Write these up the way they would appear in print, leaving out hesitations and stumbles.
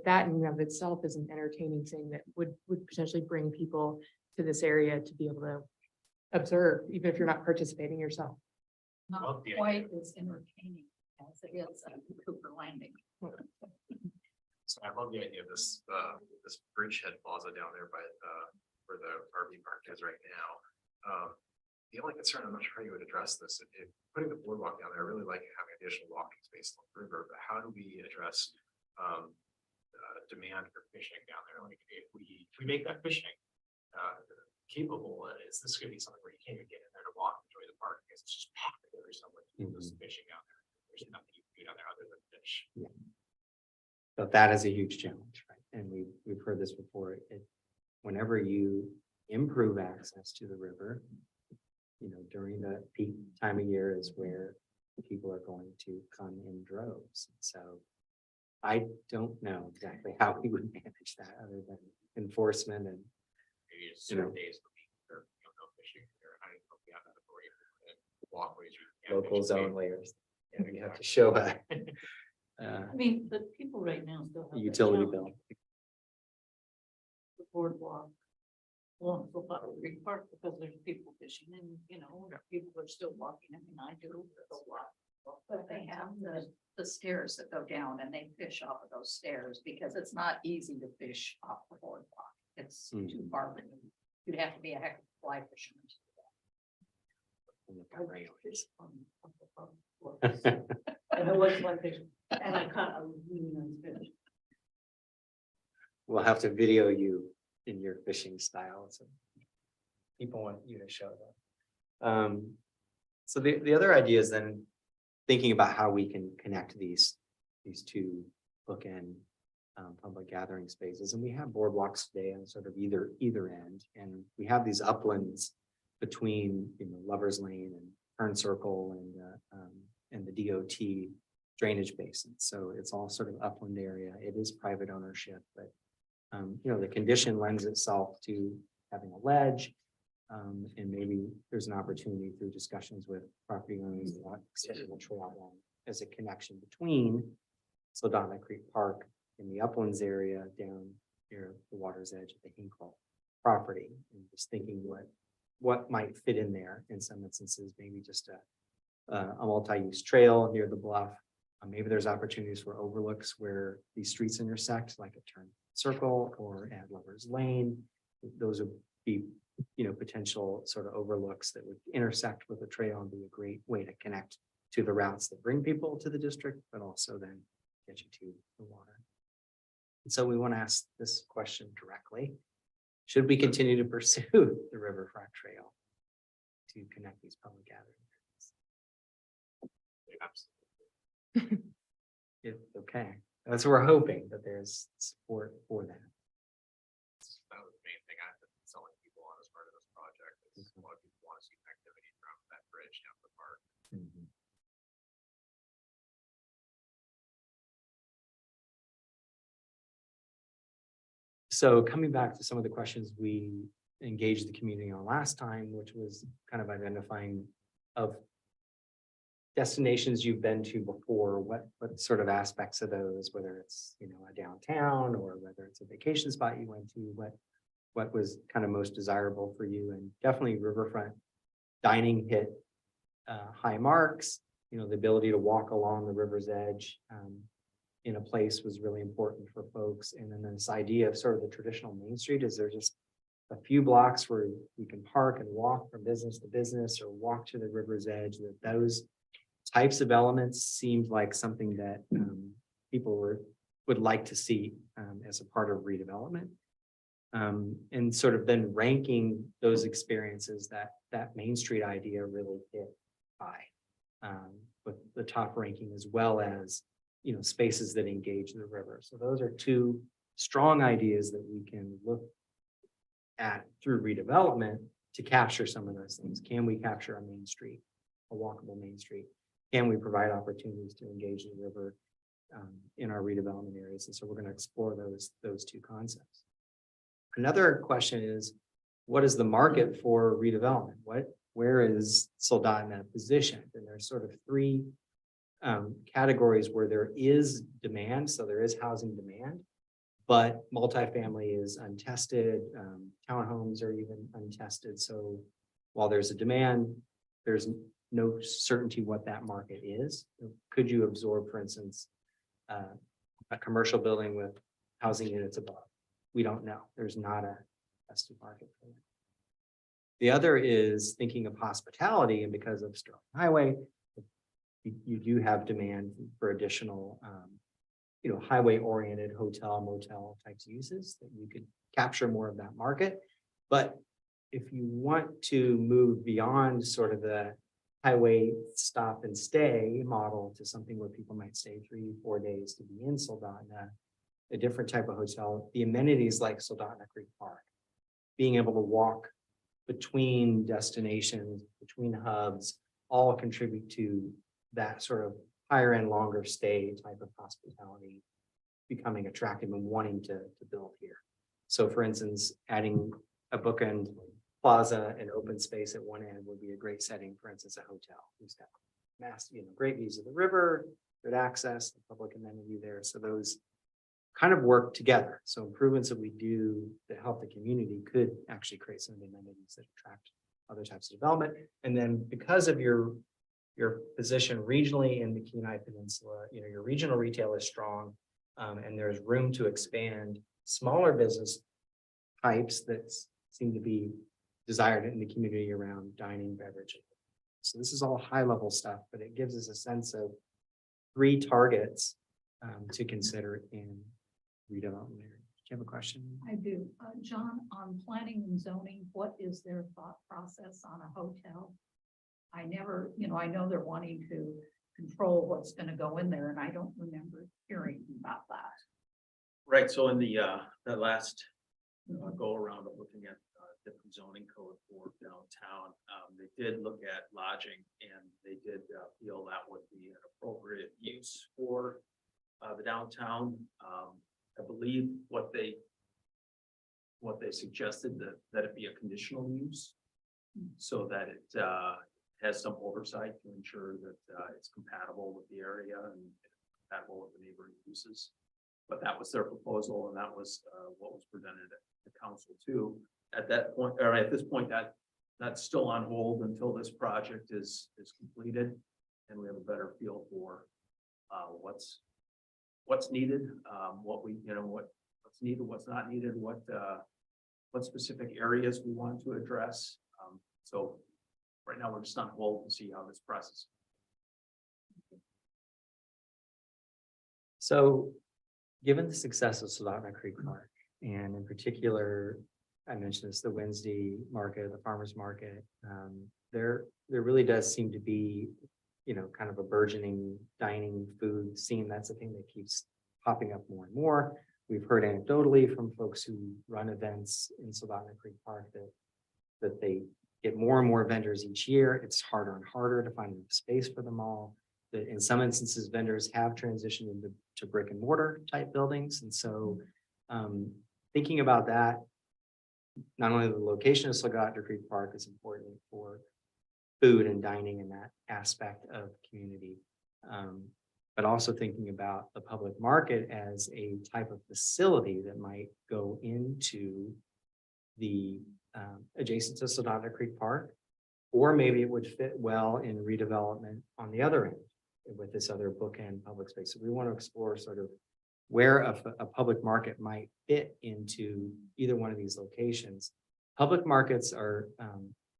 But that in and of itself is an entertaining thing that would potentially bring people to this area to be able to observe, even if you're not participating yourself. Not quite as entertaining as it is at Cooper Landing. So I love the idea of this, this bridgehead plaza down there by, where the RV park is right now. The only concern, I'm not sure how you would address this, if putting the boardwalk down there, I really like having additional walking space along the river, but how do we address, demand for fishing down there? Like, if we make that fishing, capable, is this gonna be something where you can't even get in there to walk, enjoy the park, because it's just packed, there's so much fishing down there. There's nothing you can do down there other than fish. So that is a huge challenge, right? And we've heard this before. Whenever you improve access to the river, during the peak time of year is where people are going to come in droves. So I don't know exactly how we would manage that other than enforcement and, Maybe it's certain days a week or no fishing there. I don't know if we have that authority for walkways. locals only, or you have to show a I mean, but people right now still have. that utility challenge. bill. The boardwalk along Football Creek Park because there's people fishing and, people are still walking. I mean, I do a lot. But they have the stairs that go down and they fish off of those stairs because it's not easy to fish off the boardwalk. It's too far, but you'd have to be a heck of a fly fisherman. And I was fly fishing and I caught a really nice fish. We'll have to video you in your fishing style. So people want you to show them. So the other idea is then thinking about how we can connect these two bookend public gathering spaces. And we have boardwalks today on sort of either end. And we have these uplands between Lover's Lane and Fern Circle and the DOT drainage basin. So it's all sort of upland area. It is private ownership, but the condition lends itself to having a ledge. And maybe there's an opportunity through discussions with property owners about extending the trail line as a connection between Saldana Creek Park in the uplands area down near the water's edge of the Hinkle property. And just thinking what might fit in there in some instances, maybe just a multi-use trail near the bluff. Maybe there's opportunities for overlooks where these streets intersect, like a turn circle or at Lover's Lane. Those would be, potential sort of overlooks that would intersect with the trail and be a great way to connect to the routes that bring people to the district, but also then get you to the water. And so we want to ask this question directly. Should we continue to pursue the Riverfront Trail to connect these public gatherings? Absolutely. Okay, that's what we're hoping, that there's support for that. That was the main thing I've been selling people on as part of this project. Is a lot of people want to see activity from that bridge down to the park. So coming back to some of the questions we engaged the community on last time, which was kind of identifying of destinations you've been to before, what sort of aspects of those, whether it's a downtown or whether it's a vacation spot you went to, what was kind of most desirable for you. And definitely Riverfront dining hit high marks. The ability to walk along the river's edge in a place was really important for folks. And then this idea of sort of the traditional Main Street, is there just a few blocks where you can park and walk from business to business or walk to the river's edge, that those types of elements seemed like something that people would like to see as a part of redevelopment. And sort of then ranking those experiences that Main Street idea really hit high, with the top ranking, as well as spaces that engage the river. So those are two strong ideas that we can look at through redevelopment to capture some of those things. Can we capture a Main Street, a walkable Main Street? Can we provide opportunities to engage the river in our redevelopment areas? And so we're going to explore those two concepts. Another question is, what is the market for redevelopment? Where is Saldana positioned? And there's sort of three categories where there is demand. So there is housing demand. But multifamily is untested, townhomes are even untested, so while there's a demand, there's no certainty what that market is. Could you absorb, for instance, a commercial building with housing units above? We don't know. There's not a tested market for that. The other is thinking of hospitality, and because of Sterling Highway, you do have demand for additional, highway-oriented hotel, motel types of uses that you could capture more of that market. But if you want to move beyond sort of the highway stop and stay model to something where people might stay 3-4 days to be in Soldotna, a different type of hotel, the amenities like Soldotna Creek Park, being able to walk between destinations, between hubs, all contribute to that sort of higher end, longer stay type of hospitality becoming attractive and wanting to build here. So for instance, adding a bookend plaza and open space at one end would be a great setting, for instance, a hotel who's got great views of the river, good access, the public amenity there. So those kind of work together. So improvements that we do that help the community could actually create some of the amenities that attract other types of development. And then because of your position regionally in the Kenai Peninsula, your regional retail is strong, and there's room to expand smaller business types that seem to be desired in the community around dining, beverage. So this is all high level stuff, but it gives us a sense of 3 targets to consider in redevelopment area. Do you have a question? I do. John, on planning and zoning, what is their thought process on a hotel? I never, I know they're wanting to control what's going to go in there, and I don't remember hearing about that. Right, so in the that last go around of looking at different zoning code for downtown, they did look at lodging, and they did feel that would be an appropriate use for the downtown. I believe what they suggested that it be a conditional use, so that it has some oversight to ensure that it's compatible with the area and compatible with the neighboring uses. But that was their proposal, and that was what was presented at the council too. At that point, or at this point, that's still on hold until this project is completed, and we have a better feel for what's needed, what's needed, what's not needed, what specific areas we want to address. So right now we're just on hold to see how this process. So given the success of Soldotna Creek Park, and in particular, I mentioned this, the Wednesday market, the farmers market, there really does seem to be, kind of a burgeoning dining food scene. That's the thing that keeps popping up more and more. We've heard anecdotally from folks who run events in Soldotna Creek Park that they get more and more vendors each year. It's harder and harder to find space for them all. That in some instances, vendors have transitioned into brick and mortar type buildings. And so thinking about that, not only the location of Soldotna Creek Park is important for food and dining and that aspect of community, but also thinking about the public market as a type of facility that might go into the adjacent to Soldotna Creek Park, or maybe it would fit well in redevelopment on the other end with this other bookend public space. So we want to explore sort of where a public market might fit into either one of these locations. Public markets are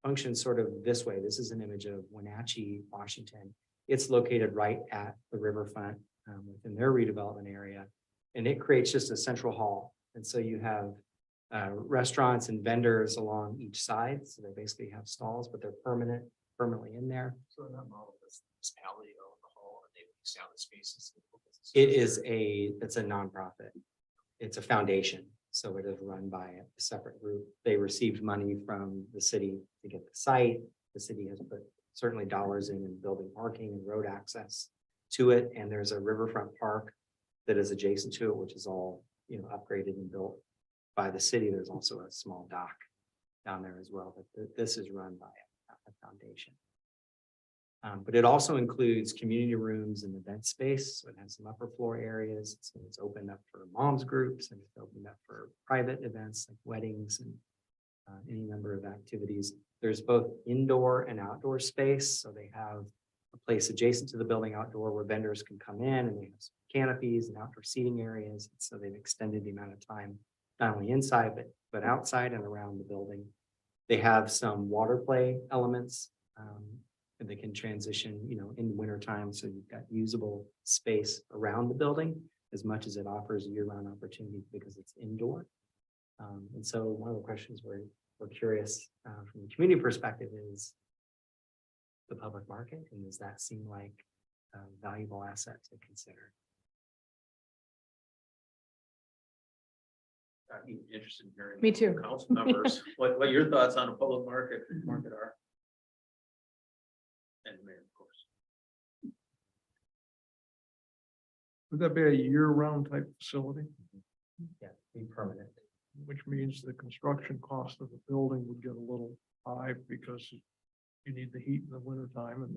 function sort of this way. This is an image of Wenatchee, Washington. It's located right at the riverfront within their redevelopment area, and it creates just a central hall. And so you have restaurants and vendors along each side. So they basically have stalls, but they're permanently in there. So in that model, this alley of the hall, and they lease out the spaces. It's a nonprofit. It's a foundation. So it is run by a separate group. They received money from the city to get the site. The city has put certainly dollars in building parking and road access to it. And there's a riverfront park that is adjacent to it, which is all, upgraded and built by the city. There's also a small dock down there as well, but this is run by a foundation. But it also includes community rooms and event space. So it has some upper floor areas. So it's opened up for moms groups and it's opened up for private events like weddings and any number of activities. There's both indoor and outdoor space. So they have a place adjacent to the building outdoor where vendors can come in and they have some canopies and outdoor seating areas. So they've extended the amount of time, not only inside, but outside and around the building. They have some water play elements. And they can transition, in winter time. So you've got usable space around the building as much as it offers year-round opportunity because it's indoor. And so one of the questions we're curious from the community perspective is the public market, and does that seem like a valuable asset to consider? I'd be interested in hearing. Me too. from Council members, what your thoughts on a public market are. And the mayor, of course. Would that be a year-round type facility, Yeah, be permanent. which means the construction cost of the building would get a little high because you need the heat in the wintertime and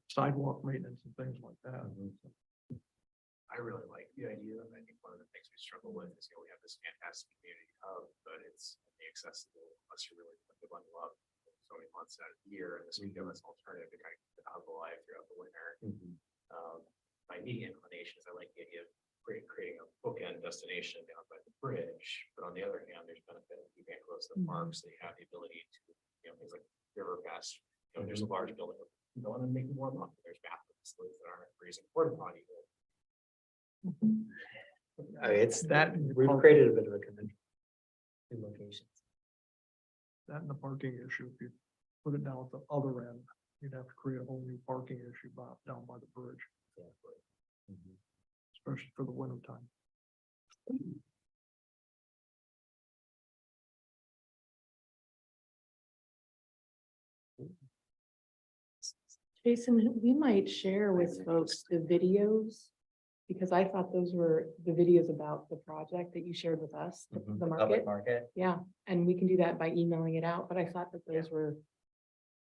sidewalk maintenance and things like that. I really like the idea. I think one of the things we struggle with is, we have this fantastic community hub, but it's inaccessible unless you really put the bundle up so many months out of the year. And this would give us an alternative to kind of keep the hub alive throughout the winter. My immediate inclination is I like the idea of creating a bookend destination down by the bridge. But on the other hand, there's benefit of keeping it close to the park, so you have the ability to, things like Riverfront. There's a large building, going and making more money. There's bathroom facilities that aren't freezing porta potty. It's That we've created a bit of a conundrum. Two locations. That and the parking issue, if you put it down at the other end, you'd have to create a whole new parking issue down by the bridge, especially for the winter time. Jason, we might share with folks the videos, because I thought those were the videos about the project that you shared with us, the Public market. market. Yeah, and we can do that by emailing it out, but I thought that those were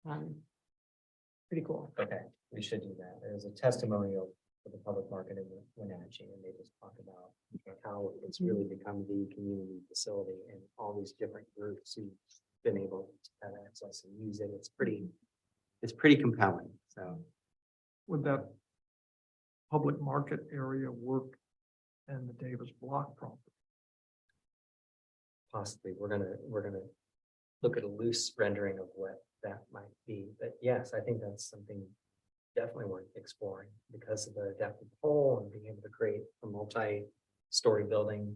pretty cool. Okay, we should do that. There's a testimonial for the public market in Wenatchee, and they just talk about how it's really become the community facility and all these different groups who've been able to have access and use it. It's pretty compelling. So Would that public market area work and the Davis Block property? possibly we're gonna look at a loose rendering of what that might be. But yes, I think that's something definitely worth exploring because of the depth of the hole and being able to create a multi-story building.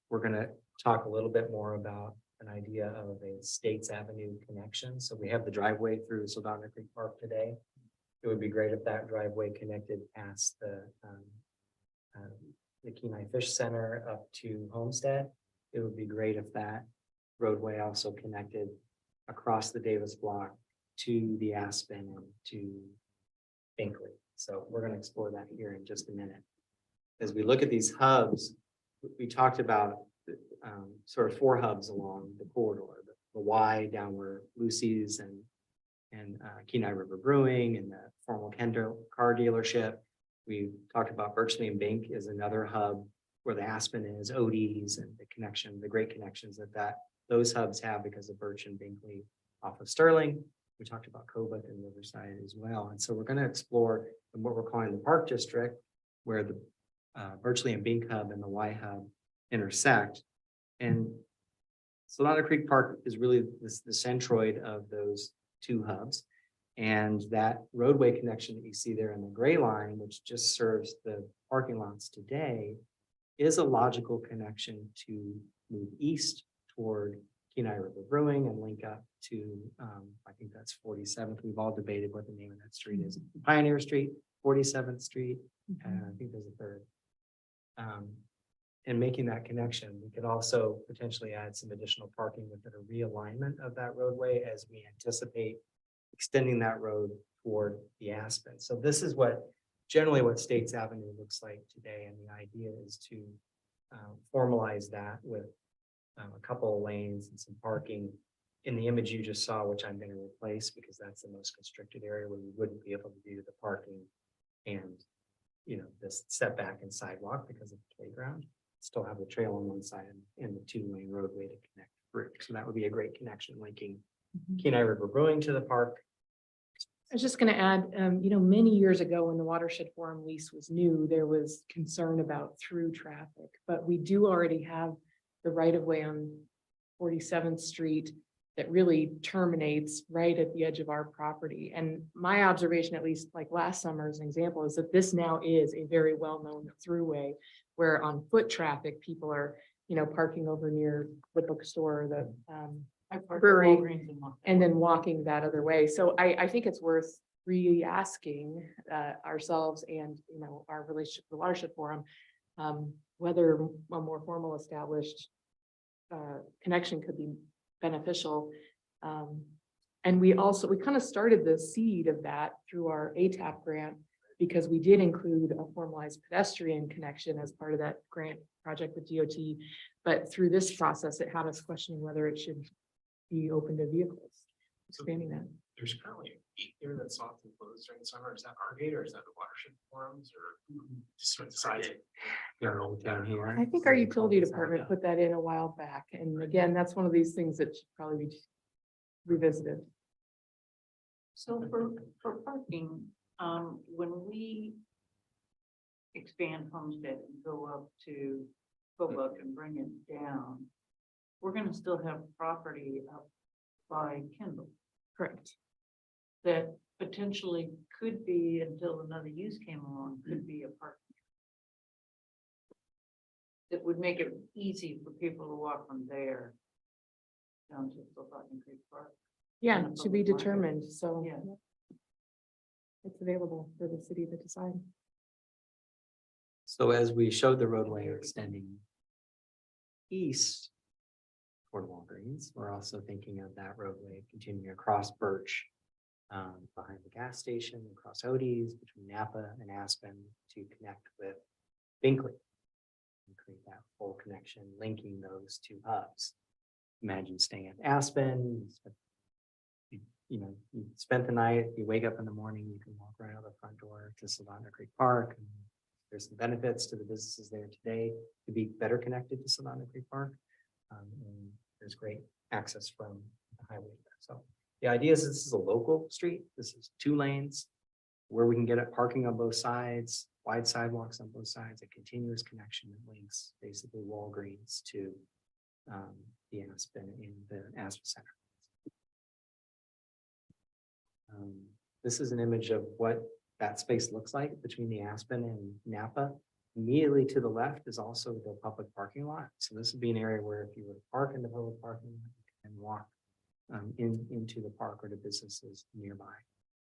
We're gonna talk a little bit more about an idea of a States Avenue connection. So we have the driveway through Sildana Creek Park today. It would be great if that driveway connected past the Kenai Fish Center up to Homestead. It would be great if that roadway also connected across the Davis block to the Aspen and to Binkley. So we're going to explore that here in just a minute. As we look at these hubs, we talked about sort of 4 hubs along the corridor, the Y down where Lucy's and Kenai River Brewing and the formal Kendall car dealership. We talked about Birchley and Bink is another hub where the Aspen is, Odie's, and the connection, the great connections that those hubs have because of Birch and Binkley off of Sterling. We talked about Cobuck and Riverside as well. And so we're going to explore what we're calling the Park District, where the Birchley and Bink hub and the Y hub intersect. And Sildana Creek Park is really the centroid of those 2 hubs. And that roadway connection that you see there in the gray line, which just serves the parking lots today, is a logical connection to move east toward Kenai River Brewing and link up to, I think that's 47th. We've all debated what the name of that street is. Pioneer Street, 47th Street, and I think there's a third. And making that connection, we could also potentially add some additional parking within a realignment of that roadway as we anticipate extending that road toward the Aspen. So this is generally what States Avenue looks like today. And the idea is to formalize that with a couple of lanes and some parking in the image you just saw, which I'm gonna replace because that's the most constricted area where we wouldn't be able to do the parking and, you know, this setback and sidewalk because of the playground. Still have the trail on one side and the two-lane roadway to connect through. So that would be a great connection linking Kenai River Brewing to the park. I was just gonna add, many years ago when the watershed forum lease was new, there was concern about through traffic, but we do already have the right of way on 47th Street that really terminates right at the edge of our property. And my observation, at least like last summer as an example, is that this now is a very well-known throughway where on foot traffic, people are, parking over near the bookstore, or the, I park at brewery, Walgreens and walk and then walking that other way. So I think it's worth re-asking ourselves and, our relationship with the Watershed Forum, whether a more formal established connection could be beneficial. And we kind of started the seed of that through our ATAP grant, because we did include a formalized pedestrian connection as part of that grant project with DOT. But through this process, it had us questioning whether it should be open to vehicles, expanding that. There's currently a gate here that's often closed during the summer. Is that our gate or is that the watershed forums or just sort of decides? Down here. I think our utility department put that in a while back. And again, that's one of these things that should probably be revisited. So for parking, when we expand Homestead and go up and bring it down, we're gonna still have property up by Kendall Correct. that potentially could be, until another use came along, could be a parking. That would make it easy for people to walk from there down to Forgotten Creek Park. Yeah, And a to be public market. determined. So Yeah. it's available for the city to decide. So as we showed the roadway extending east toward Walgreens, we're also thinking of that roadway continuing across Birch, behind the gas station, across Odie's, between Napa and Aspen to connect with Binkley. And create that full connection, linking those two hubs. Imagine staying at Aspen, you spent the night, you wake up in the morning, you can walk right out the front door to Savannah Creek Park. And there's some benefits to the businesses there today to be better connected to Savannah Creek Park. And there's great access from the highway there. So the idea is this is a local street. This is 2 lanes where we can get it parking on both sides, wide sidewalks on both sides, a continuous connection that links basically Walgreens to the Aspen in the Aspen Center. This is an image of what that space looks like between the Aspen and Napa. Immediately to the left is also the public parking lot. So this would be an area where if you were to park in the public parking lot and walk into the park or to businesses nearby.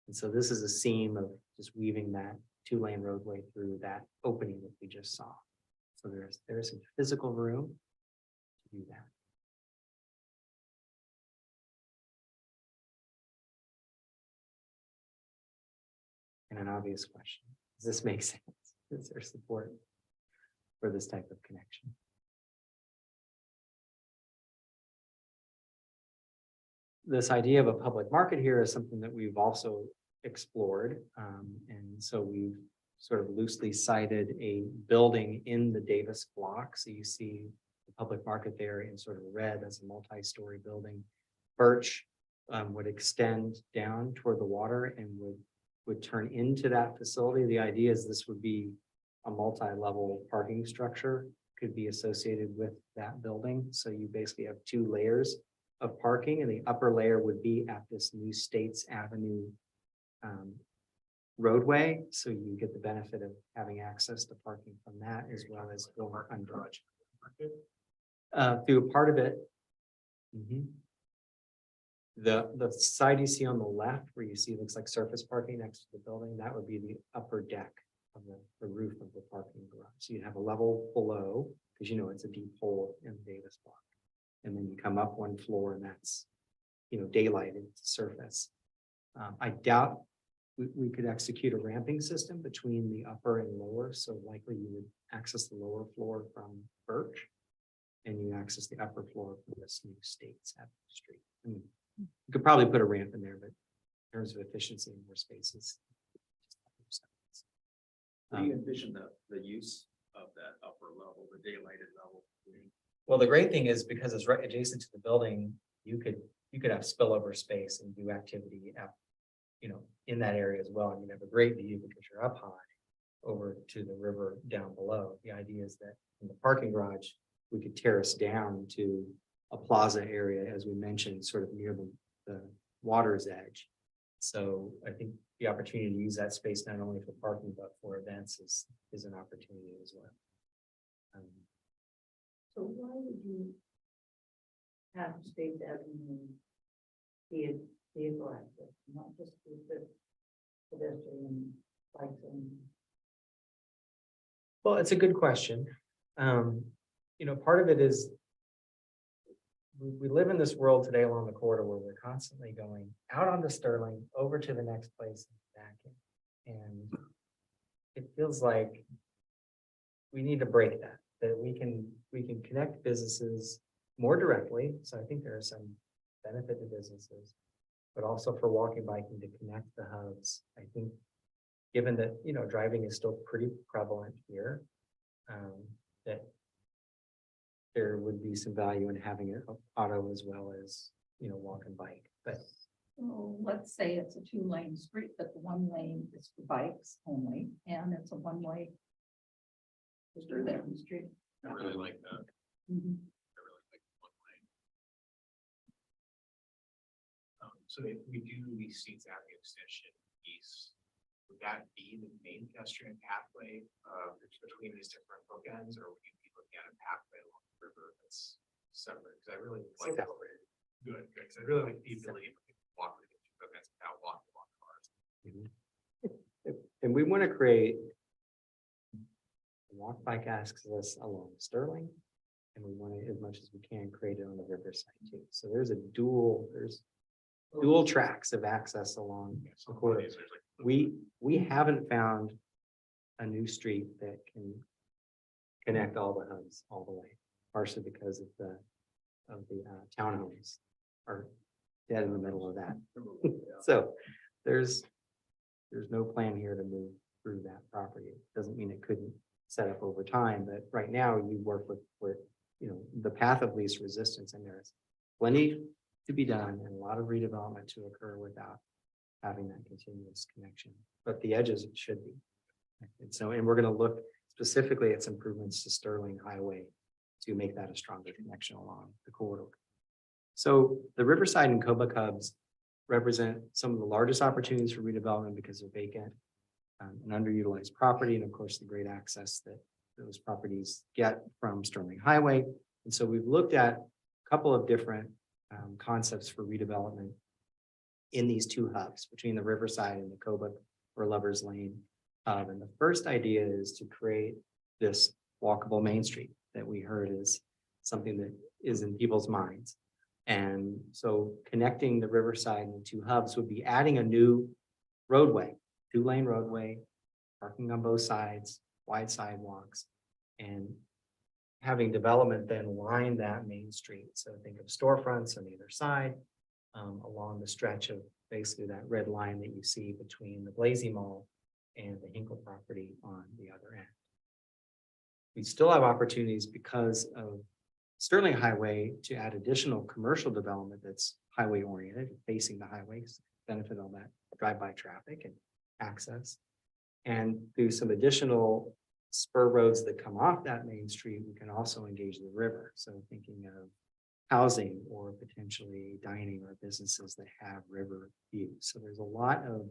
And so this is a seam of just weaving that 2-lane roadway through that opening that we just saw. So there's some physical room to do that. And an obvious question, does this make sense? Is there support for this type of connection? This idea of a public market here is something that we've also explored. And so we've sort of loosely cited a building in the Davis block. So you see the public market there in sort of red as a multi-story building. Birch would extend down toward the water and would turn into that facility. The idea is this would be a multi-level parking structure, could be associated with that building. So you basically have 2 layers of parking, and the upper layer would be at this new States Avenue roadway. So you get the benefit of having access to parking from that as well as going under through a part of it. The side you see on the left where you see looks like surface parking next to the building, that would be the upper deck of the roof of the parking garage. So you have a level below, because it's a deep hole in the Davis block. And then you come up 1 floor and that's, daylighted surface. I doubt we could execute a ramping system between the upper and lower. So likely you would access the lower floor from Birch. and you access the upper floor from this new States Avenue Street. I mean, you could probably put a ramp in there, but in terms of efficiency and more spaces. What do you envision the use of that upper level, the daylighted level? Well, the great thing is because it's right adjacent to the building, you could have spillover space and do activity at, in that area as well. And you have a great view because you're up high over to the river down below. The idea is that in the parking garage, we could terrace down to a plaza area, as we mentioned, sort of near the water's edge. So I think the opportunity to use that space not only for parking, but for events is an opportunity as well. So why would you have State Avenue be a vehicle access, not just the pedestrian bikes and? Well, it's a good question. Part of it is we live in this world today along the corridor where we're constantly going out onto Sterling, over to the next place, and back in. And it feels like we need to break that we can connect businesses more directly. So I think there are some benefit to businesses, but also for walking, biking to connect the hubs. I think given that, driving is still pretty prevalent here, that there would be some value in having an auto as well as, walk and bike. But Well, let's say it's a 2-lane street, but the 1 lane is for bikes only, and it's a 1-way. Just through there on the street. I really like that. Mhm. I really like one lane. So if we do the States Avenue extension east, would that be the main pedestrian pathway between these different bookends, or would you be looking at a pathway along the river that's separate? Because I really like that. Good, because I really like the ability for people to walk with the two bookends without walking along cars. and we want to create a walk bike access along Sterling, and we want to, as much as we can, create it on the riverside too. So there's dual tracks of access along the corridor. We haven't found a new street that can connect all the hubs all the way, partially because of the townhomes are dead in the middle of that. So there's no plan here to move through that property. It doesn't mean it couldn't set up over time, but right now you work with the path of least resistance, and there's plenty to be done and a lot of redevelopment to occur without having that continuous connection. But the edges, it should be. And we're going to look specifically at some improvements to Sterling Highway to make that a stronger connection along the corridor. So the Riverside and Cobra Cubs represent some of the largest opportunities for redevelopment because they're vacant and underutilized property, and of course the great access that those properties get from Sterling Highway. And so we've looked at a couple of different concepts for redevelopment in these two hubs between the Riverside and the Cobra or Lover's Lane. And the first idea is to create this walkable Main Street that we heard is something that is in people's minds. And so connecting the Riverside and the two hubs would be adding a new roadway, 2-lane roadway, parking on both sides, wide sidewalks, and having development then line that Main Street. So think of storefronts on either side, along the stretch of basically that red line that you see between the Blazy Mall and the Hinkle property on the other end. We still have opportunities because of Sterling Highway to add additional commercial development that's highway oriented, facing the highways, benefit all that drive-by traffic and access. And through some additional spur roads that come off that Main Street, we can also engage the river. So thinking of housing or potentially dining or businesses that have river views. So there's a lot of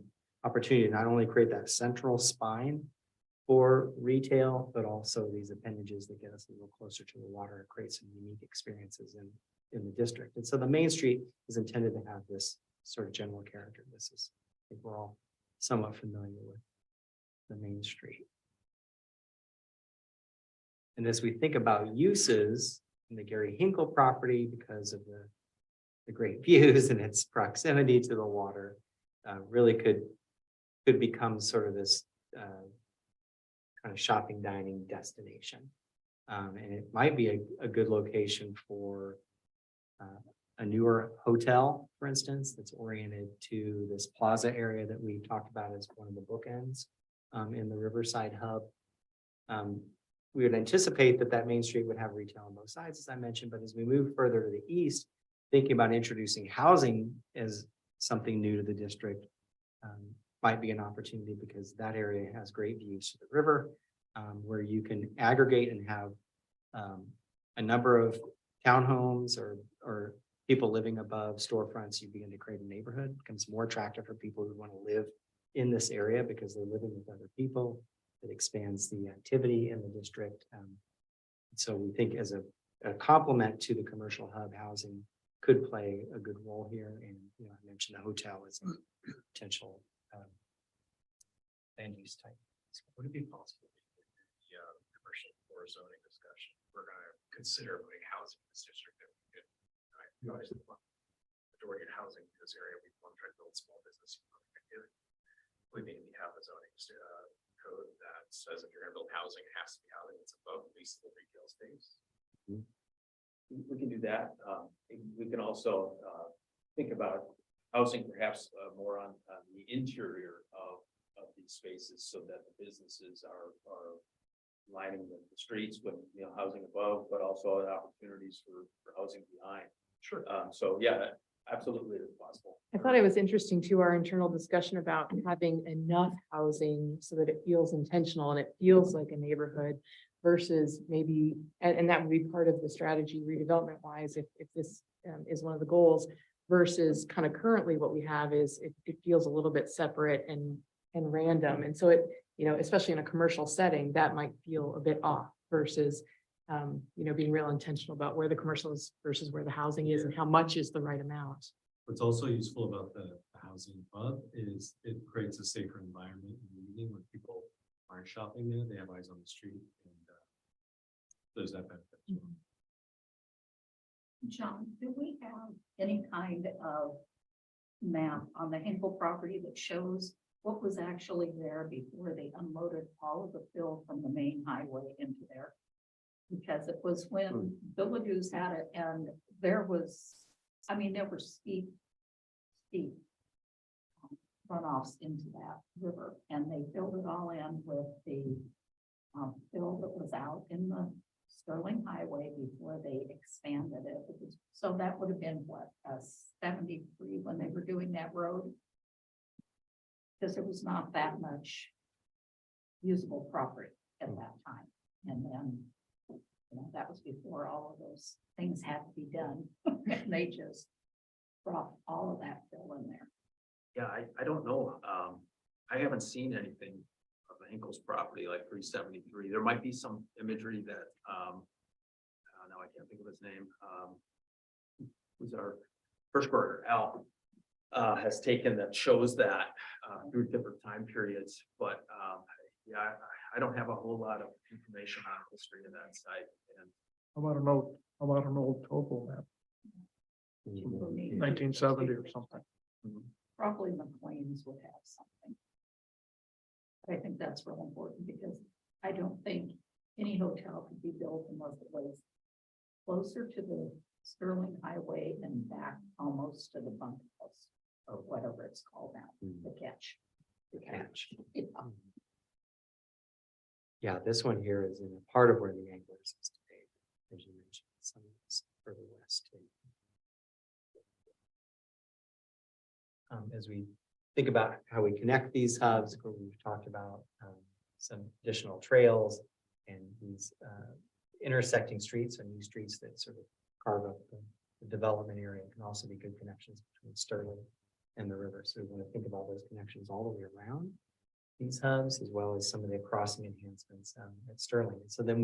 opportunity to not only create that central spine for retail, but also these appendages that get us a little closer to the water and create some unique experiences in the district. And so the Main Street is intended to have this sort of general character. This is, I think we're all somewhat familiar with the Main Street. And as we think about uses in the Gary Hinkle property, because of the great views and its proximity to the water, really could become sort of this kind of shopping dining destination. And it might be a good location for a newer hotel, for instance, that's oriented to this plaza area that we talked about as one of the bookends in the Riverside hub. We would anticipate that Main Street would have retail on both sides, as I mentioned, but as we move further to the east, thinking about introducing housing as something new to the district might be an opportunity because that area has great views to the river, where you can aggregate and have a number of townhomes or people living above storefronts. You begin to create a neighborhood, becomes more attractive for people who want to live in this area because they're living with other people. It expands the activity in the district. So we think as a complement to the commercial hub, housing could play a good role here. And, I mentioned the hotel as a potential land use type. Would it be possible in the commercial or zoning discussion, we're gonna consider putting housing in this district? That we could, we obviously want majority of housing in this area. We want to try to build small business activity. We maybe have a zoning code that says if you're gonna build housing, it has to be housing that's above leasable retail space. We can do that. We can also think about housing perhaps more on the interior of these spaces so that the businesses are lining the streets with, housing above, but also opportunities for housing behind. Sure. So yeah, absolutely it's possible. I thought it was interesting too, our internal discussion about having enough housing so that it feels intentional and it feels like a neighborhood versus maybe, and that would be part of the strategy redevelopment wise, if this is one of the goals versus kind of currently what we have is it feels a little bit separate and random. And so it, especially in a commercial setting, that might feel a bit off versus, being real intentional about where the commercial is versus where the housing is and how much is the right amount. What's also useful about the housing hub is it creates a safer environment in the evening when people aren't shopping there, they have eyes on the street and there's that benefit. as well. John, do we have any kind of map on the Hinkle property that shows what was actually there before they unloaded all of the fill from the main highway into there? Because it was when Villages had it and there was, there were steep runoffs into that river and they filled it all in with the fill that was out in the Sterling Highway before they expanded it. So that would have been what, 73 when they were doing that road? Because there was not that much usable property at that time. And then, that was before all of those things had to be done. And they just brought all of that fill in there. Yeah, I don't know. I haven't seen anything of the Hinkle's property like 373. There might be some imagery that now I can't think of his name. Who's our first quarter, Al, has taken that shows that through different time periods. But yeah, I don't have a whole lot of information on the history of that site. And How about an old topo map, 1970 or something? Probably McLean's would have something. But I think that's real important because I don't think any hotel could be built unless it was closer to the Sterling Highway and back almost to the bunkhouse or whatever it's called now, the catch. The catch. Yeah. Yeah, this one here is in a part of where the anglers is today, as you mentioned, some of this further west. As we think about how we connect these hubs, we've talked about some additional trails and these intersecting streets or new streets that sort of carve up the development area can also be good connections between Sterling and the river. So we want to think about those connections all the way around these hubs, as well as some of the crossing enhancements at Sterling. So then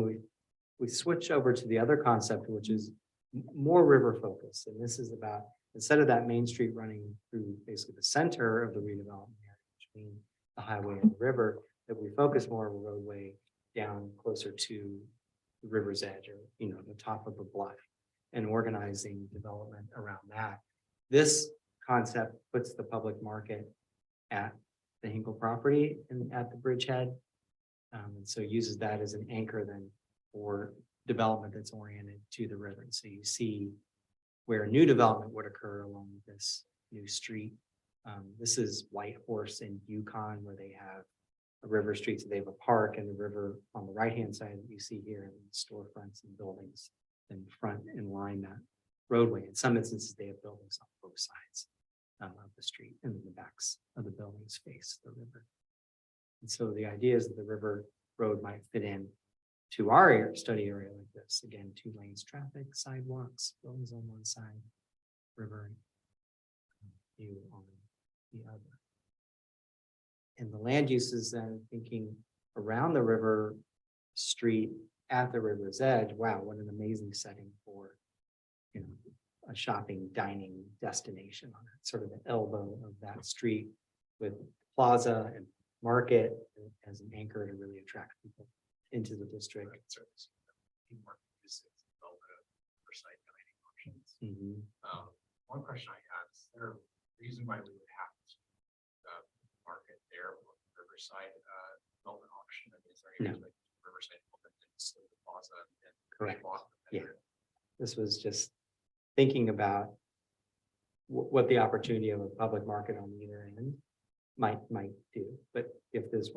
we switch over to the other concept, which is more river focused. And this is about, instead of that main street running through basically the center of the redevelopment area between the highway and the river, that we focus more of a roadway down closer to the river's edge or, the top of the bluff and organizing development around that. This concept puts the public market at the Hinkle property and at the bridgehead. And so uses that as an anchor then for development that's oriented to the river. So you see where new development would occur along this new street. This is White Horse in Yukon, where they have a river street, so they have a park and the river on the right-hand side that you see here, and storefronts and buildings in front and line that roadway. In some instances, they have buildings on both sides of the street, and then the backs of the buildings face the river. And so the idea is that the river road might fit in to our study area like this. Again, 2 lanes, traffic, sidewalks, buildings on one side, river view on the other. And the land uses then thinking around the river street at the river's edge. Wow, what an amazing setting for, you know, a shopping, dining destination on it, sort of the elbow of that street with plaza and market as an anchor to really attract people into the district. More uses, development of oversight dining options. Mhm. One question I had, is there a reason why we would have to market there or Riverside development option? I mean, is there any reason that Riverside opened instead of the plaza and Correct. bought them Yeah. there? This was just thinking about what the opportunity of a public market on either end might do. But if this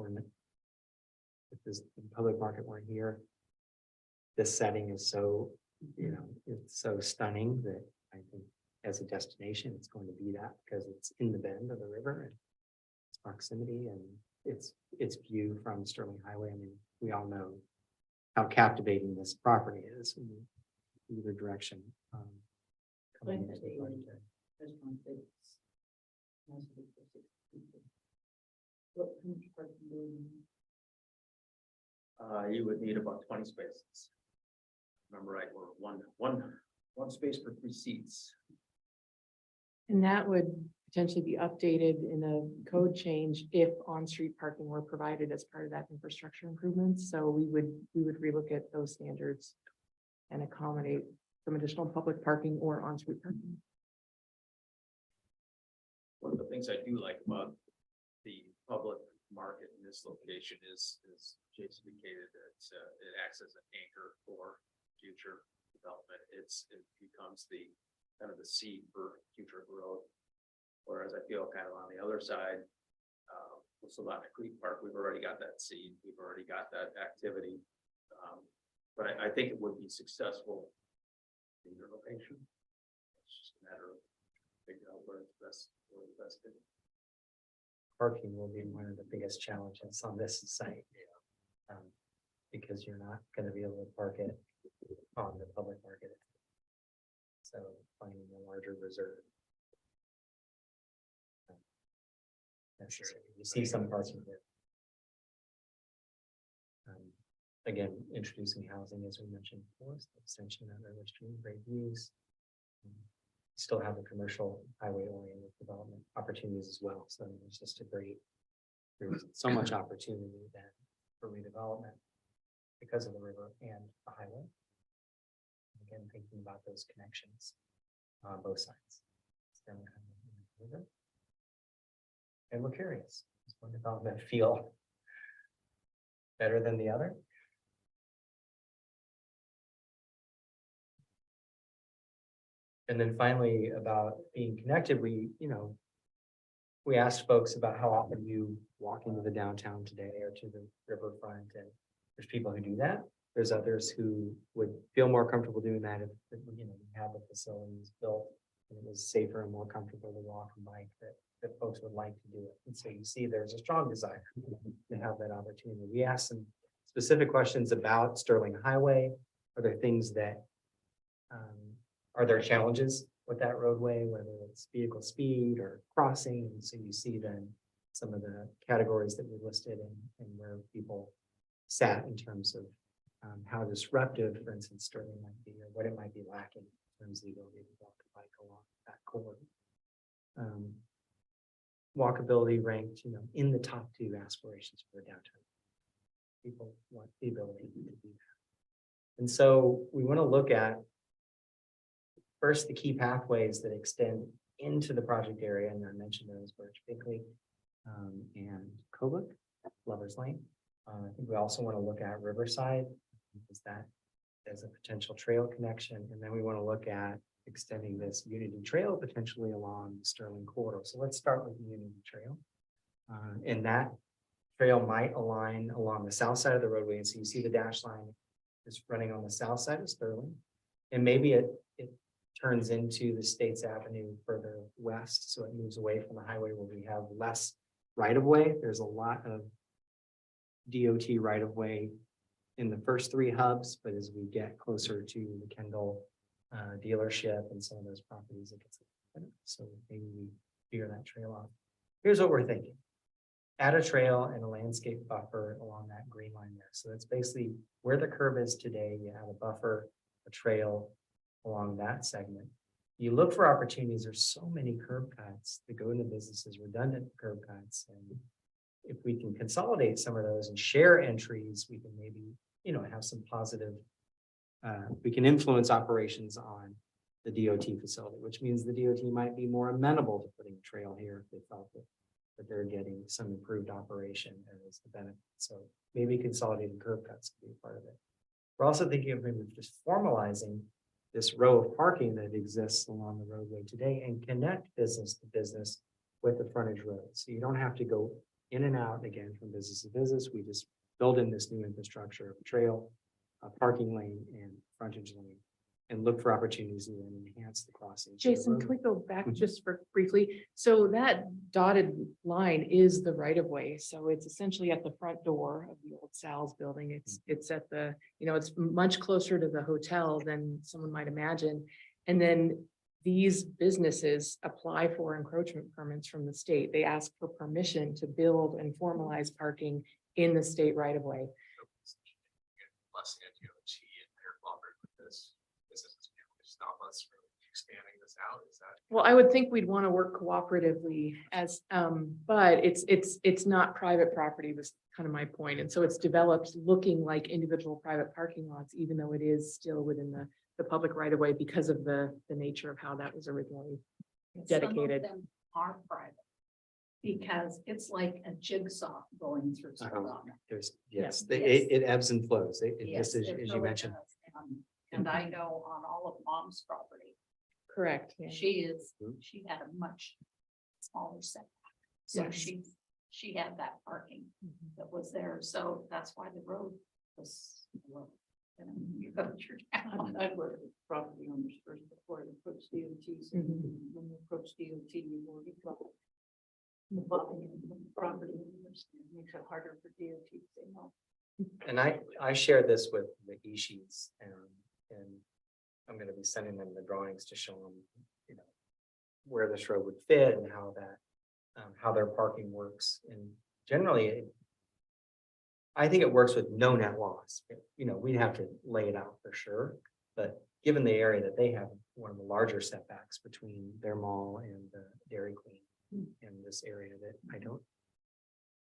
public market weren't here, this setting is so, you know, it's so stunning that I think as a destination, it's going to be that, because it's in the bend of the river and its proximity and its view from Sterling Highway. I mean, we all know how captivating this property is in either direction. Coming into the project. Restaurant that's mostly for 6 people. What kind of parking do you need? You would need about 20 spaces. Remember right, we're one space for 3 seats. And that would potentially be updated in a code change if on-street parking were provided as part of that infrastructure improvements. So we would relook at those standards and accommodate some additional public parking or on-street parking. One of the things I do like about the public market in this location is Jason indicated that it acts as an anchor for future development. It becomes the kind of the seed for future growth. Whereas I feel kind of on the other side, with Solana Creek Park, we've already got that seed, we've already got that activity. But I think it would be successful in your location. It's just a matter of figuring out where it's best, fit. Parking will be one of the biggest challenges on this site. Because you're not gonna be able to park it on the public market. So finding a larger reserve. Necessary. You see some parking there. Again, introducing housing, as we mentioned before, is the extension of River Street, great views. Still have the commercial highway oriented development opportunities as well. So it's just there's so much opportunity then for redevelopment because of the river and the highway. Again, thinking about those connections on both sides. And we're curious, does one development feel better than the other? And then finally, about being connected, we asked folks about how often you walk into the downtown today or to the riverfront, and there's people who do that. There's others who would feel more comfortable doing that if, we have the facilities built and it was safer and more comfortable to walk and bike, that folks would like to do it. And so you see there's a strong desire to have that opportunity. We asked some specific questions about Sterling Highway. Are there things that, are there challenges with that roadway, whether it's vehicle speed or crossing? And so you see then some of the categories that we listed and where people sat in terms of how disruptive, for instance, Sterling might be, or what it might be lacking in terms of the ability to walk a bike along that corridor. Walkability ranked, in the top 2 aspirations for the downtown. People want the ability to do that. And so we want to look at first the key pathways that extend into the project area, and I mentioned those, Birch Bickley and Cobuck, Lovers Lane. I think we also want to look at Riverside, because as a potential trail connection, and then we want to look at extending this Unity Trail potentially along the Sterling corridor. So let's start with the Unity Trail. And that trail might align along the south side of the roadway. And so you see the dash line is running on the south side of Sterling. And maybe it turns into the States Avenue further west. So it moves away from the highway where we have less right of way. There's a lot of DOT right of way in the first three hubs, but as we get closer to the Kendall dealership and some of those properties, it gets. So maybe we figure that trail off. Here's what we're thinking. Add a trail and a landscape buffer along that green line there. So that's basically where the curb is today. You have a buffer, a trail along that segment. You look for opportunities. There's so many curb cuts that go into businesses, redundant curb cuts. And if we can consolidate some of those and share entries, we can maybe, have some positive, we can influence operations on the DOT facility, which means the DOT might be more amenable to putting a trail here if they felt that they're getting some improved operation as the benefit. So maybe consolidating curb cuts could be a part of it. We're also thinking of maybe just formalizing this row of parking that exists along the roadway today and connect business to business with the frontage road. So you don't have to go in and out again from business to business. We just build in this new infrastructure of a trail, a parking lane and frontage lane, and look for opportunities to enhance the crossing. Jason, can we go back Mhm. just for briefly? So that dotted line is the right of way. So it's essentially at the front door of the old Sal's building. It's at the, it's much closer to the hotel than someone might imagine. And then these businesses apply for encroachment permits from the state. They ask for permission to build and formalize parking in the state right of way. Blessing at DOT and their cooperating with this. This is stop us from expanding this out. Is that? Well, I would think we'd want to work cooperatively as, but it's not private property was kind of my point. And so it's developed looking like individual private parking lots, even though it is still within the public right of way because of the nature of how that was originally dedicated. Some of them are private. Because it's like a jigsaw going through. Savannah. Yes, Yes. it ebbs and flows. It Yes, just as it you really mentioned. does. And I know on all of Mom's property, Correct. Yeah. she had a much smaller setback. So Yes. she had that parking Mhm. that was there, so that's why the road was low. And you go through town. I'd work with property owners first before you approach DOT. So Mhm. when you approach DOT, you already got the property owners. It makes it harder for DOT to say no. And I share this with the Ishis and I'm gonna be sending them the drawings to show them, where this road would fit and how that, how their parking works. And generally, I think it works with no net loss. We'd have to lay it out for sure. But given the area that they have, one of the larger setbacks between their mall and the Dairy Queen in this area that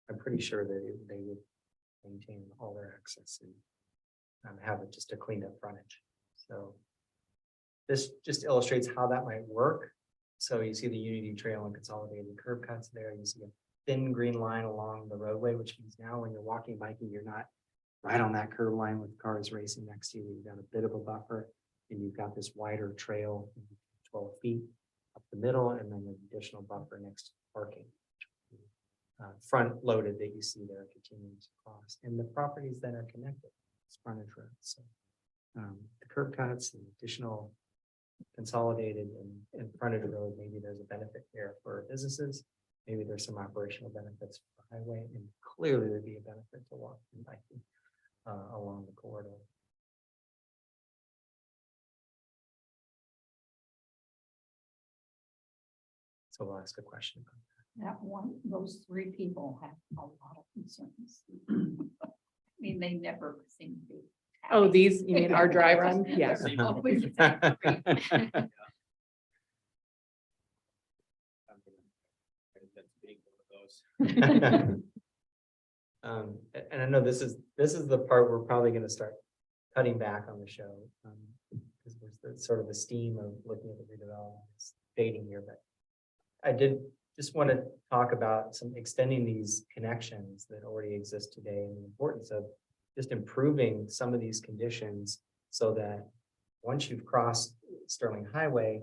I'm pretty sure that they would maintain all their access and have it just a cleaned up frontage. So this just illustrates how that might work. So you see the Unity Trail and consolidated curb cuts there. You see a thin green line along the roadway, which means now when you're walking, biking, you're not right on that curb line with cars racing next to you. You've got a bit of a buffer and you've got this wider trail, 12 feet up the middle, and then an additional buffer next to parking. Front loaded that you see there continuing to cross, and the properties that are connected, it's frontage road. So the curb cuts and additional consolidated and frontage road, maybe there's a benefit here for businesses. Maybe there's some operational benefits for the highway, and clearly there'd be a benefit to walking and biking along the corridor. So we'll ask a question about Those three people have a lot of concerns. I mean, they never seem to be. Oh, happy. these, you mean our dry run? Yeah. They're always angry. that. And I know this is the part we're probably gonna start cutting back on the show. Because we're sort of the steam of looking at the redevelopment is fading here, but I did just want to talk about some extending these connections that already exist today and the importance of just improving some of these conditions so that once you've crossed Sterling Highway,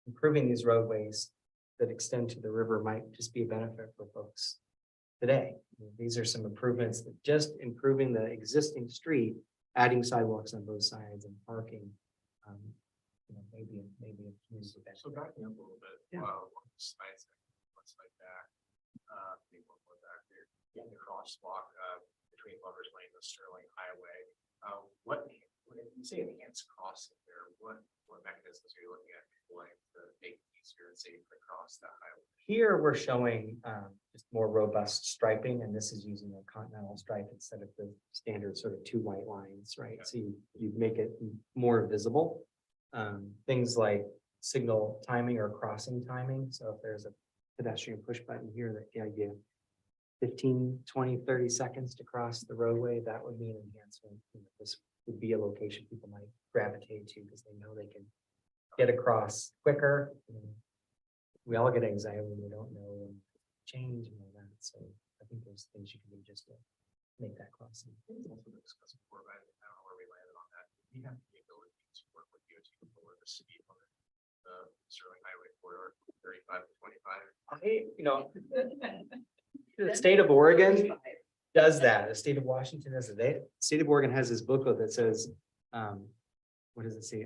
improving these roadways that extend to the river might just be a benefit for folks today. These are some improvements that just improving the existing street, adding sidewalks on both sides and parking. Maybe a community benefit. So backing up a little bit, Yeah. one slide back, maybe one more back there, the crosswalk, between Lover's Lane and the Sterling Highway. When you say enhanced crossing there, what mechanisms are you looking at employing to make it easier and safer to cross that highway? Here, we're showing just more robust striping, and this is using a continental stripe instead of the standard sort of two white lines, right? Okay. So you make it more visible. Things like signal timing or crossing timing. So if there's a pedestrian push button here that you give 15, 20, 30 seconds to cross the roadway, that would be an enhancement. This would be a location people might gravitate to because they know they can get across quicker. We all get anxiety when we don't know and change and all that. So I think there's things you can do just to make that crossing. It's also discussed before, but I don't know where we landed on that. We have the ability to work with DOT to lower the speed limit, the Sterling Highway corridor, 35 to 25. The state of Oregon does that. The state of Washington does it. The state of Oregon has this booklet that says, what does it say?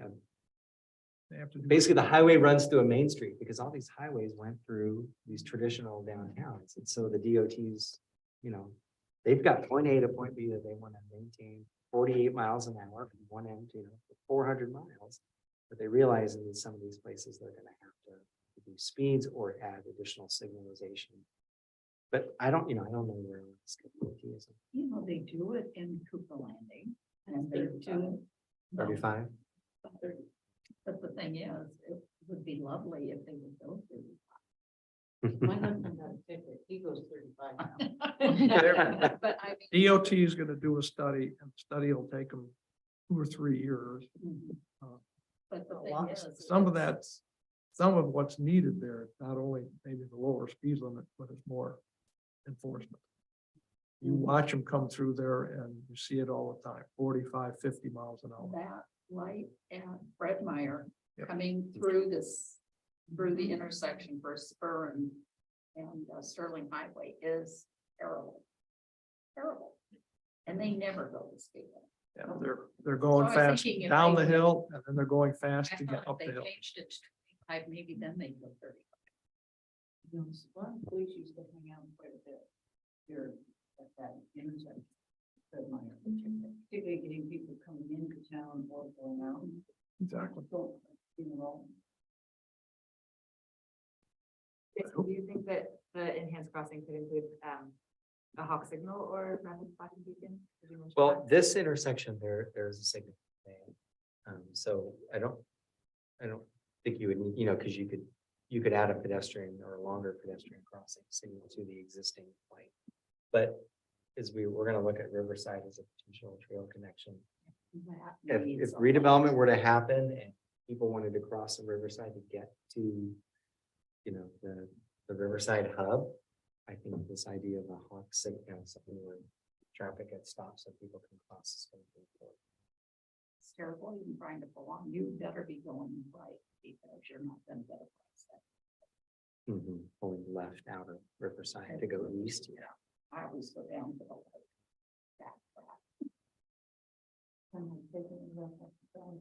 They have to do. Basically, the highway runs through a main street because all these highways went through these traditional downtowns. And so the DOTs, they've got point A to point B that they want to maintain 48 miles an hour from one end to 400 miles. But they realize in some of these places, they're going to have to reduce speeds or add additional signalization. But I don't know where this DOT is. They do it in Cooper Landing and they do. 35. But the thing is, it would be lovely if they would go through. My husband got a ticket, he goes 35 now. But I mean. DOT is gonna do a study, and the study will take them 2 or 3 years. But the A thing lot- is. Some of what's needed there, not only maybe the lower speed limit, but it's more enforcement. You watch them come through there and you see it all the time, 45, 50 miles an hour. That light at Fred Meyer Yep. coming through through the intersection for Spur and Sterling Highway is terrible. Terrible. And they never go to speed limit. Yeah, they're going So I was fast thinking if down they the would- hill and then they're going fast I to get thought up if the they hill. changed it to 25, maybe then they go 35. One police used to hang out quite a bit here at that intersection. Particularly getting people coming into town or going out. Exactly. Don't, you know, Do you think that the enhanced crossing could include a hawk signal or rapid flashing beacon? Did you mention Well, that? this intersection, there's a signal. So I don't think you would, because you could add a pedestrian or a longer pedestrian crossing signal to the existing light. But we're gonna look at Riverside as a potential trail connection. If redevelopment were to happen and people wanted to cross the Riverside to get to, the Riverside hub, I think this idea of a hawk signal, something where traffic gets stopped so people can cross is going to be important. It's terrible even trying to pull on. You better be going right because you're not gonna get across that. Pulling left out of Riverside to go east. Yeah. I always go down to the lake. That's bad. I'm like taking it up, down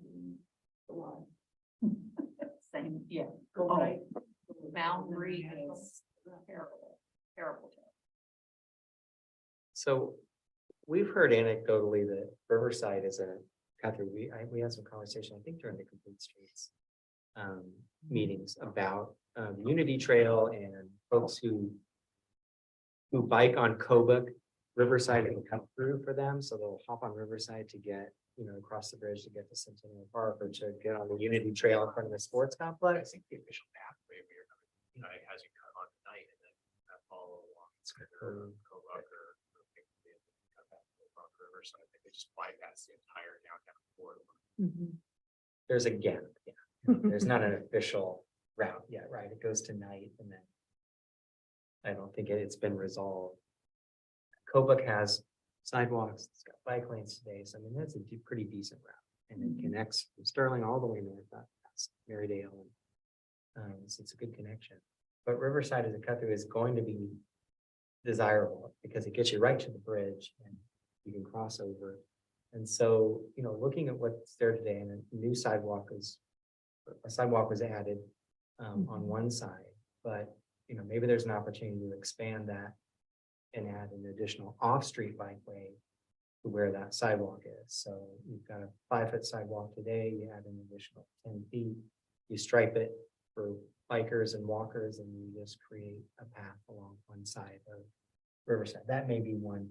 the line. Same, yeah. Go Oh, right. Boundary is terrible, terrible. So we've heard anecdotally that Riverside is Catherine, we had some conversation, I think during the Complete Streets meetings about the Unity Trail and folks who bike on Kobuk. Riverside can come through for them, so they'll hop on Riverside to get, across the bridge to get to Centennial Park or to get on the Unity Trail in front of the sports I complex. think the official pathway where has you cut on tonight and then follow along. Kobuk or cut back to the Rock River. So I think they just bypass the entire downtown corridor. There's a gap, yeah. There's not an official route yet, right? It goes tonight and then I don't think it's been resolved. Kobuk has sidewalks, it's got bike lanes today, so I mean, that's a pretty decent route. And it connects from Sterling all the way north up past Marydale. So it's a good connection. But Riverside as a cut through is going to be desirable because it gets you right to the bridge and you can cross over. And so, looking at what's there today, and a sidewalk was added on one side, but maybe there's an opportunity to expand that and add an additional off-street bikeway to where that sidewalk is. So you've got a 5-foot sidewalk today, you add an additional 10 feet, you stripe it for bikers and walkers, and you just create a path along one side of Riverside. That may be one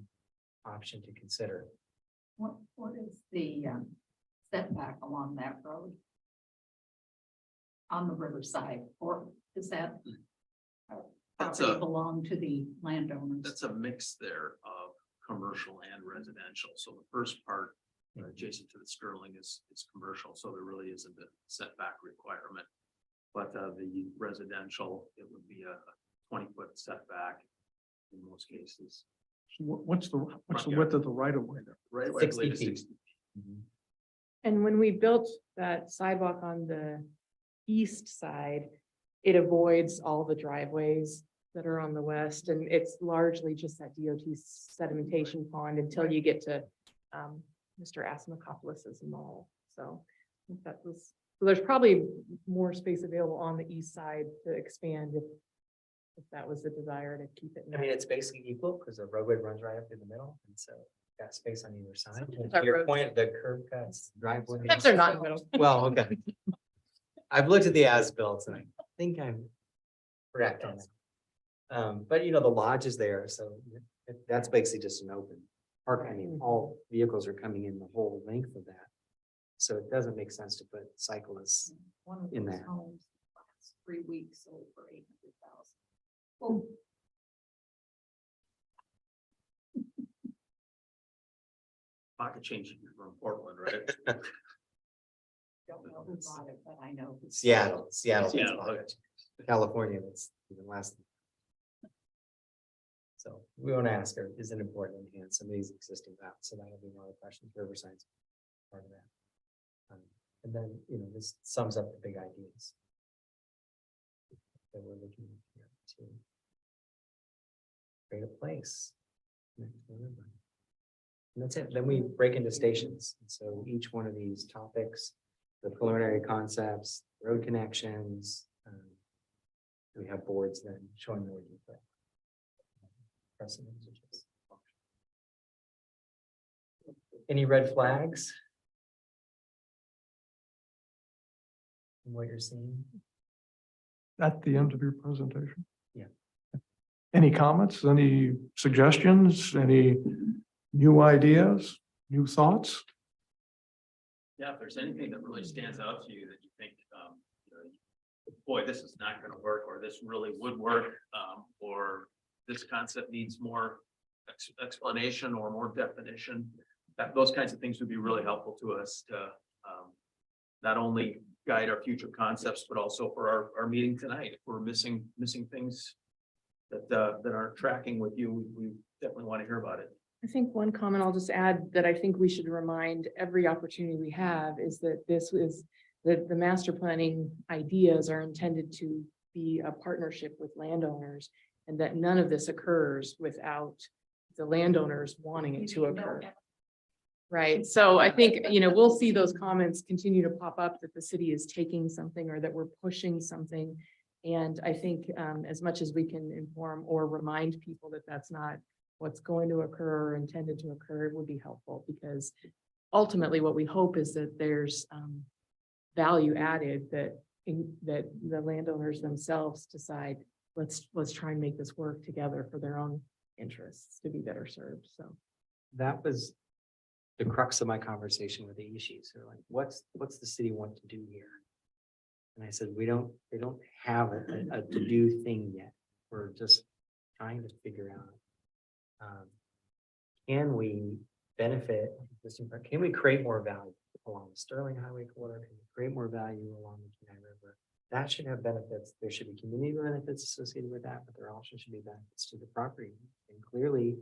option to consider. What is the setback along that road? On the riverside, or is that? That's property a- belong to the landowners? That's a mix there of commercial and residential. So the first part adjacent to the Sterling is commercial, so there really isn't a setback requirement. But the residential, it would be a 20-foot setback in most cases. So what's the width of the right of way there? Right away, 60 I believe it's feet. 60. And when we built that sidewalk on the east side, it avoids all the driveways that are on the west, and it's largely just that DOT sedimentation pond until you get to Mr. Asimakopoulos' mall. So I think that was, so there's probably more space available on the east side to expand if that was the desire to keep it. in I mean, that- it's basically equal because the roadway runs right up through the middle, and so got space on either side. And Our To your road- point, the curb cuts, driveway. Except they're not in the middle. Well, okay. I've looked at the as-built and I think I'm correct on that. But the lodge is there, so that's basically just an open park. I mean, all vehicles are coming in the whole length of that. So it doesn't make sense to put cyclists. One of in those there. homes, last 3 weeks sold for 800,000. Oh. Pocket change from Portland, right? Don't know who bought it, but I know. who sold it. Seattle. Seattle, okay. California, that's even less. So we want to ask her, is it important to enhance some of these existing routes? So that'll be one of the questions, Riverside's part of that. And then, this sums up the big ideas that we're looking at here to create a place. next to the river. And that's it. Then we break into stations. And so each one of these topics, the preliminary concepts, road connections, we have boards then showing more detail. Precedents, which is- Any red flags? In what you're seeing? At the end of your presentation? Yeah. Any comments, any suggestions, any new ideas, new thoughts? Yeah, if there's anything that really stands out to you that you think, boy, this is not gonna work, or this really would work, or this concept needs more explanation or more definition, those kinds of things would be really helpful to us to not only guide our future concepts, but also for our meeting tonight. If we're missing things that aren't tracking with you, we definitely want to hear about it. I think one comment I'll just add that I think we should remind every opportunity we have is that this is the master planning ideas are intended to be a partnership with landowners, and that none of this occurs without the landowners wanting it to occur. Right, so I think, we'll see those comments continue to pop up that the city is taking something or that we're pushing something. And I think as much as we can inform or remind people that that's not what's going to occur or intended to occur, it would be helpful, because ultimately what we hope is that there's value added that the landowners themselves decide, let's try and make this work together for their own interests to be better served. So That was the crux of my conversation with the Ishis. They're like, what's the city want to do here? And I said, they don't have a to-do thing yet. We're just trying to figure out. Can we benefit existing, can we create more value along the Sterling Highway corridor? Can we create more value along the Kenai River? That should have benefits. There should be community benefits associated with that, but there also should be benefits to the property. And clearly,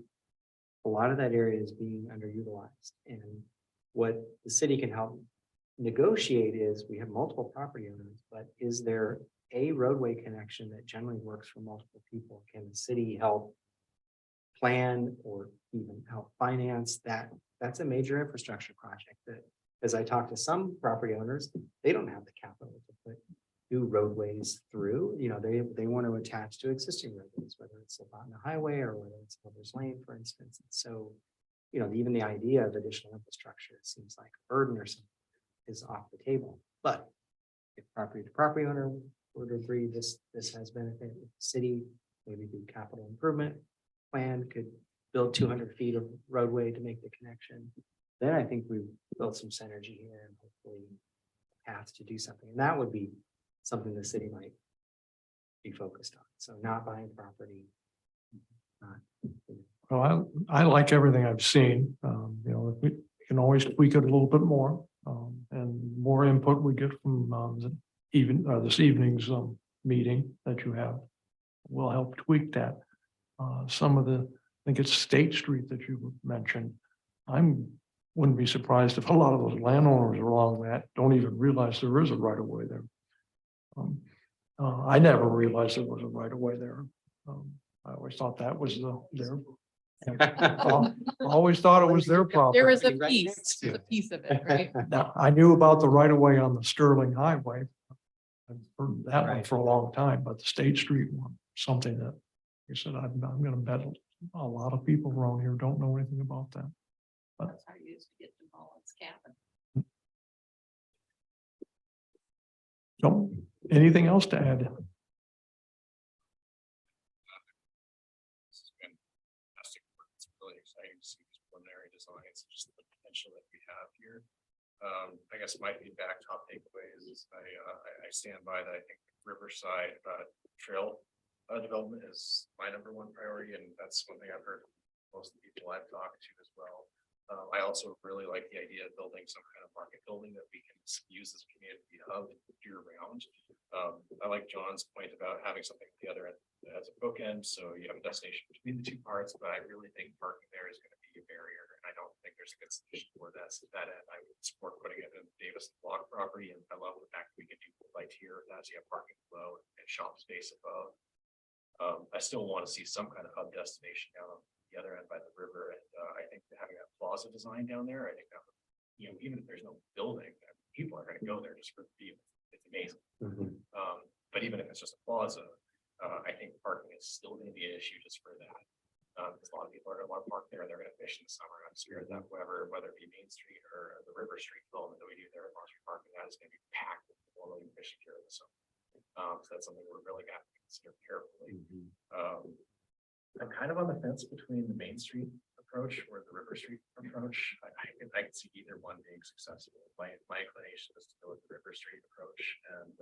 a lot of that area is being underutilized, and what the city can help negotiate is, we have multiple property owners, but is there a roadway connection that generally works for multiple people? Can the city help plan or even help finance that? That's a major infrastructure project that, as I talk to some property owners, they don't have the capital to put new roadways through, they want to attach to existing roadways, whether it's on the highway or whether it's Lover's Lane, for instance. And so, even the idea of additional infrastructure seems like a burden or something is off the table. But if property to property owner were to agree, this has benefit, if the city, maybe do capital improvement plan, could build 200 feet of roadway to make the connection, then I think we've built some synergy here and hopefully paths to do something. And that would be something the city might be focused on. So not buying property. Well, I like everything I've seen. If we can always tweak it a little bit more. And more input we get from this evening's meeting that you have will help tweak that. Some of I think it's State Street that you mentioned. Wouldn't be surprised if a lot of those landowners along that don't even realize there is a right of way there. I never realized there was a right of way there. I always thought that was their. I always thought it was their property. There is a Right piece, next to a it. piece of it, right? Now, I knew about the right of way on the Sterling Highway. I've heard that one Right. for a long time, but the State Street one, something that you said, I'm gonna bet a lot of people around here don't know anything about that. That's how you used to get to Mullins cabin. So, anything else to add? This has been fantastic. It's really exciting to see these preliminary designs, just the potential that we have here. I guess my feedback, top takeaways is I stand by that. I think Riverside trail development is my #1 priority, and that's one thing I've heard from most of the people I've talked to as well. I also really like the idea of building some kind of market building that we can use as a community hub year round. I like John's point about having something at the other end as a bookend, so you have a destination between the two parts, but I really think parking there is going to be a barrier, and I don't think there's a good solution for that. So that end, I would support putting it in Davis block property, and I love the fact we can do light here, as you have parking below and shop space above. I still want to see some kind of hub destination down on the other end by the river, and I think having that plaza design down there, I think that, even if there's no building, people are going to go there just for the view. It's amazing. But even if it's just a plaza, I think parking is still going to be an issue just for that. Because a lot of people are going to want to park there, and they're going to fish in the summer. I'm scared that whether it be Main Street or the River Street development that we do there at Marshall Park, that is going to be packed with people willing to fish here in the summer. So that's something we're really going to have to consider carefully. I'm kind of on the fence between the Main Street approach or the River Street approach. I can see either one being successful. My inclination is to go with the River Street approach and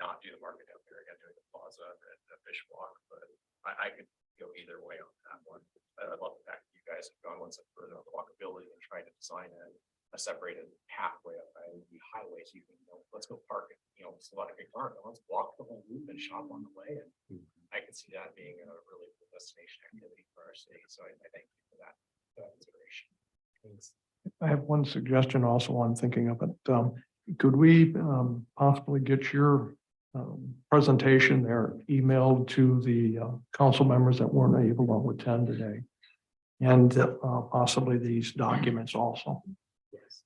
not do the market out there again, doing the plaza and the fish walk, but I could go either way on that one. I love the fact that you guys have gone one step further on the walkability and tried to design a separated pathway up by the highway, so you can, let's go park it, it's a lot of big park, let's walk the whole loop and shop on the way, and I can see that being a really cool destination activity for our city, so I thank you for that consideration. Thanks. I have one suggestion also. I'm thinking of it. Could we possibly get your presentation there emailed to the council members that weren't able to attend today? And possibly these documents also. Yes.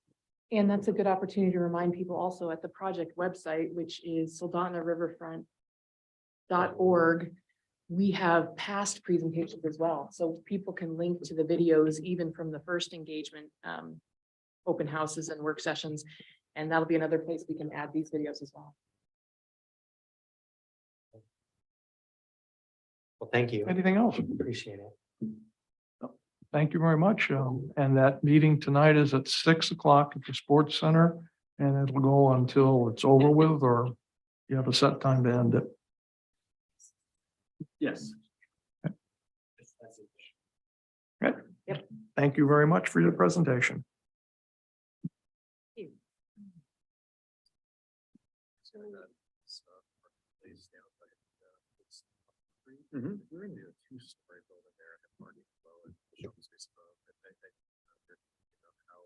And that's a good opportunity to remind people also at the project website, which is soldotnariverfront.org. We have past presentations as well, so people can link to the videos even from the first engagement, open houses and work sessions. And that'll be another place we can add these videos as well. Well, thank you. Anything else? Appreciate it. Thank you very much. And that meeting tonight is at 6 o'clock at the Sports Center, and it'll go until it's over with, or you have a set time to end it. Yes. Thank you very much for your presentation. We're in a 2-story building there at the parking below and showing space above. I think how